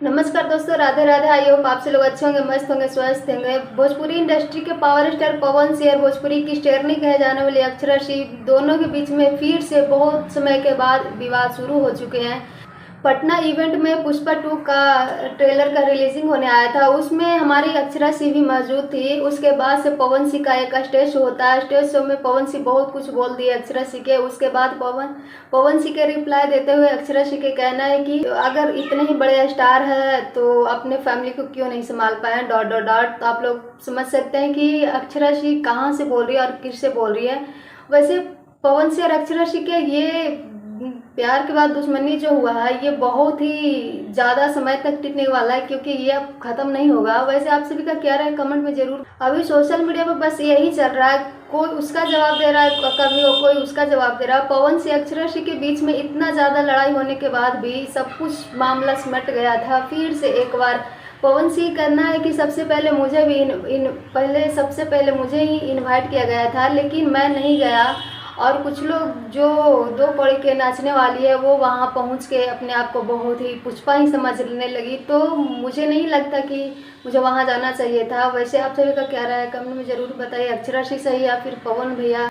नमस्कार दोस्तों, Radhe Radhe. I hope आप से लोग अच्छे होंगे, मस्त होंगे, स्वस्थ होंगे। भोजपुरी इंडस्ट्री के पावर स्टार पवन सिंह और भोजपुरी की स्टेरनी कहे जाने वाली अक्षरा सिंह दोनों के बीच में फिर से बहुत समय के बाद विवाद शुरू हो चुके हैं। पटना इवेंट में पुष्पा 2 का ट्रेलर का रिलीजिंग होने आया था, उसमें हमारी अक्षरा सिंह भी मौजूद थी। उसके बाद से पवन सिंह का एक स्टेज शो होता है। स्टेज शो में पवन सिंह बहुत कुछ बोल दिए अक्षरा सिंह के। उसके बाद पवन सिंह के रिप्लाई देते हुए अक्षरा सिंह के कहना है कि अगर इतने ही बड़े स्टार है तो अपने फैमिली को क्यों नहीं संभाल पाए, डॉट डॉट डॉट। तो आप लोग समझ सकते हैं कि अक्षरा सिंह कहाँ से बोल रही है और किससे बोल रही है। वैसे पवन सिंह और अक्षरा सिंह के ये प्यार के बाद दुश्मनी जो हुआ है ये बहुत ही ज़्यादा समय तक टिकने वाला है, क्योंकि ये अब ख़त्म नहीं होगा। वैसे आप सभी का क्या राय कमेंट में ज़रूर। अभी सोशल मीडिया पर बस यही चल रहा है, कोई उसका जवाब दे रहा है, कभी कोई उसका जवाब दे रहा है। पवन सिंह अक्षरा सिंह के बीच में इतना ज़्यादा लड़ाई होने के बाद भी सब कुछ मामला सिमट गया था। फिर से एक बार पवन सिंह करना है कि सबसे पहले मुझे भी सबसे पहले मुझे ही इनवाइट किया गया था, लेकिन मैं नहीं गया। और कुछ लोग जो दो कौड़ी के नाचने वाली है वो वहाँ पहुँच के अपने आप को बहुत ही पुष्पा ही समझने लगी। तो मुझे नहीं लगता कि मुझे वहाँ जाना चाहिए था। वैसे आप सभी का क्या राय है कमेंट में ज़रूर बताइए। अक्षरा सिंह सही या फिर पवन भैया।